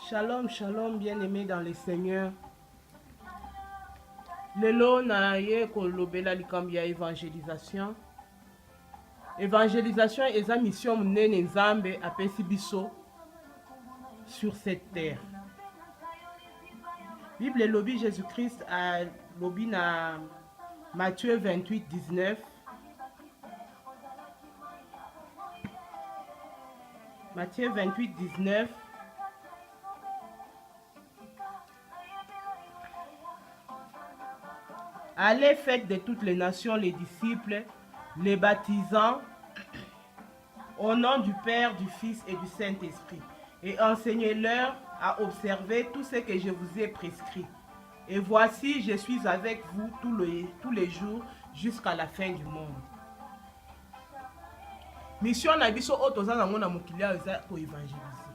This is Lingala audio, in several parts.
Shalom, shalom, bien-aimés dans le Seigneur. Lelo na ye kolobela likambi ya évangélisation. Évangélisation eza mission munene Nzambe apesi biso sur cette terre. Bible lobi Jésus-Christ a lobi na Matthieu 28, 19. Matthieu 28, 19. Allez, faites de toutes les nations les disciples, les baptisant au nom du Père, du Fils et du Saint-Esprit, et enseignez-leur à observer tout ce que je vous ai prescrit. Et voici, je suis avec vous tous les jours jusqu'à la fin du monde. Mission na biso otoza nango na mokili eza ko évangéliser.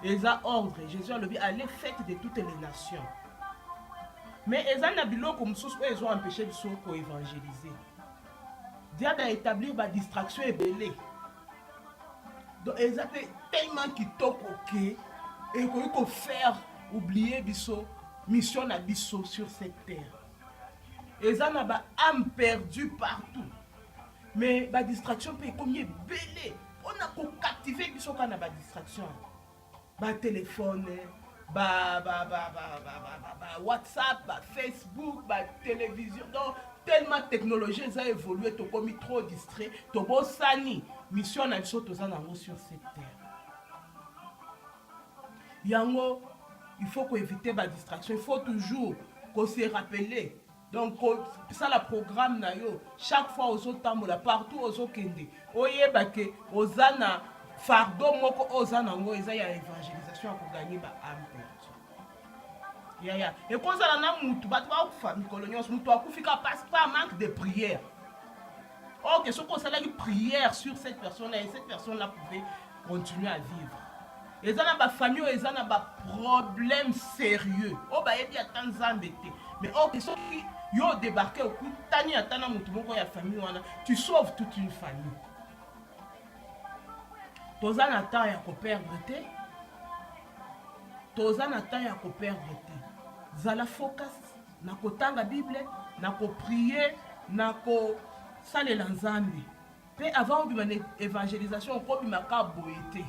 Eza ordre. Jésus a dit allez, faites de toutes les nations. Mais eza na biloko mosusu oyo ezo empêcher biso ko évangéliser. Dia da établir ba distraction ebele. Donc eza pe tellement kitoko ke et ko faire oublier biso mission na biso sur cette terre. Eza na ba âme perdue partout. Mais ba distraction pe combien belé. On a ko captiver biso kana ba distraction. Ba téléphone, WhatsApp, Facebook, télévision. Donc, tellement technologie a évolué, tu as trop distrait. Tu as sani mission na biso tozana sur cette terre. Yango, il faut qu'on évite la distraction. Il faut toujours qu'on se rappelle. Donc, ça le programme na yo. Chaque fois aux autres tambola partout aux autres kende. Oye bake ozana fardeau moko ozana ngo eza ya évangélisation pour gagner ba âme perdue. Ya. Et quand ça na mutu bat ba kufa mikolo nyonso mutu akufika passe pas manque de prière. Oh que ce qu'on s'allait prière sur cette personne là et cette personne là pouvait continuer à vivre. Et ça na ba famille et ça na ba problème sérieux. Oh ba yebi atan zambete. Mais oh que ce qui yo débarqué au coup tani atana mutu moko ya famille wana, tu sauves toute une famille. Toza na temps ya ko perdre te. Toza na temps ya ko perdre te. Zala focus na kotanga Bible, na ko prier, na ko salela Nzambe. Pe avant bima évangélisation ko bima ka boyete.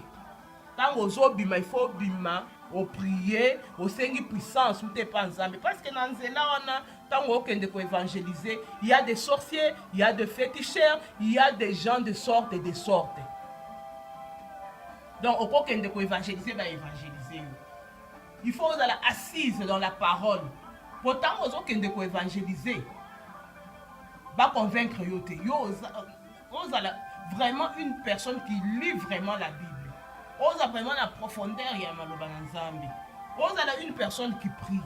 Tango zo bima il faut bima o prier, o sengi puissance ou te pa Nzambe parce que na nzela wana tango okende ko évangéliser, il y a des sorciers, il y a des féticheurs, il y a des gens de sorte et de sorte. Donc, au cours de évangéliser, va évangéliser. Il faut aller assise dans la parole. Pourtant, aux autres qui ont évangéliser, va convaincre yote. Vous avez vraiment une personne qui lit vraiment la Bible. Vous avez vraiment la profondeur ya maloba nzambe. Vous avez une personne qui prie.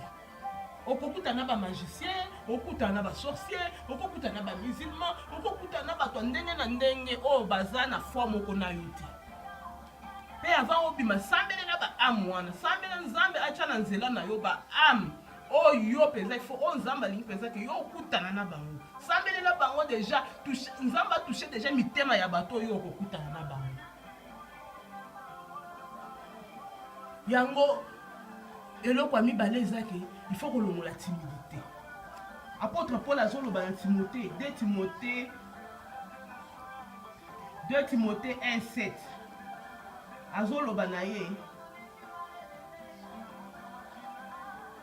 Okokutana ba magicien, okokutana ba sorcier, okokutana ba musulman, okokutana ba ndenge na ndenge o bazana forme okona yote. Et avant obima sambele na ba âme wana sambele Nzambe acha na nzela na yo ba âme o yo penza il faut on Nzamba lingi penza que yo okutana na bango sambele na bango déjà touche Nzamba toucher déjà mitema ya bato yo okutana na bango yango eloko ami balé ezaki il faut kolongo la timidité. Apôtre Paul azolo ba Timothée 2 Timothée 1:7 Azoloba na ye.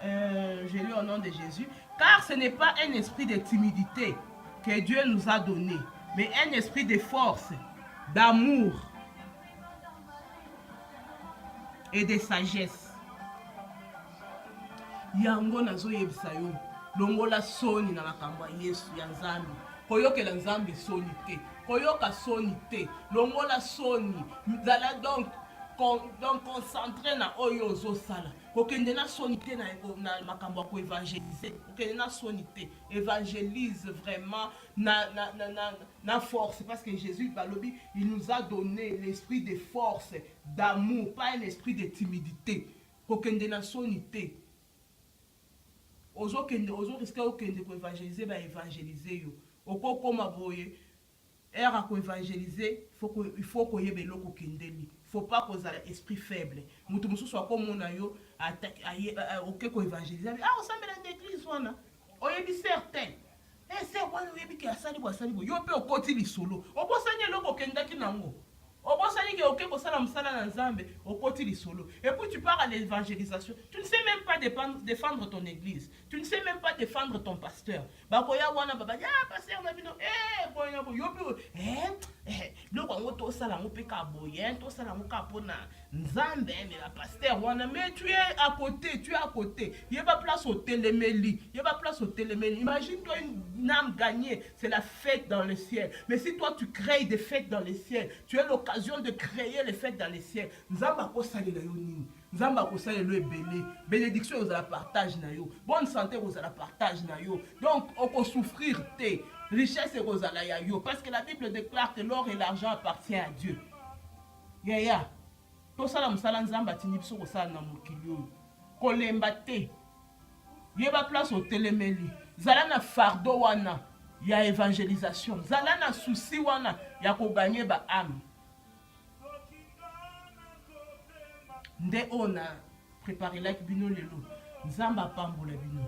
Je lis au nom de Jésus. Car ce n'est pas un esprit de timidité que Dieu nous a donné, mais un esprit de force, d'amour et de sagesse. Yango nazo yebisa yo. Longola soni na makambo ya Yesu ya Nzambe. Koyokela Nzambe soni te. Koyoka soni te. Longola soni. Zala donc concentré na oyo ozosala. Kokende na soni te na makambo ko évangéliser. Kokende na soni te. Évangélise vraiment na force parce que Jésus balobi il nous a donné l'esprit de force, d'amour, pas un esprit de timidité. Kokende na soni te. Ozo risque okende ko évangéliser ba évangéliser yo. Okoko maboye era ko évangéliser il faut ko yebe loko kendeli. faut pas causer esprit faible mutu mosusu akomona yo oke koévangéliser osambela na église wana oyebi certain ser wana oyebi ke asali bo yo mpe okoti lisolo obosani eloko okendaki nango obosani ke oke kosala mosala na nzambe okoti lisolo et puis tu pars à l'évangélisation, tu ne sais même pas défendre ton église, tu ne sais même pas défendre ton pasteur bakoya wana baba pasteur na bino boya bo yo mpe biloko yango tosala yango mpe ka boye tosala yango ka mpona nzambe mais la pasteur wana mais tu es à côté yeba place au téléméli imagine toi une âme gagnée, c'est la fête dans le ciel, mais si toi tu crées des fêtes dans le ciel, tu as l'occasion de créer les fêtes dans le ciel, nzamba kosalela yo nini, nzamba kosalela ebele, bénédiction aux la partage na yo, bonne santé aux la partage na yo, donc oko souffrir te richesse aux la ya yo, parce que la Bible déclare que l'or et l'argent appartient à Dieu. Yaya tosala mosala nzamba tindi biso kosala na mokili oyo kolemba te yeba place otelemeli zala na fardeau wana ya évangélisation, zala na souci wana ya koganye ba âme nde ona préparer like bino lelo nzamba pambola bino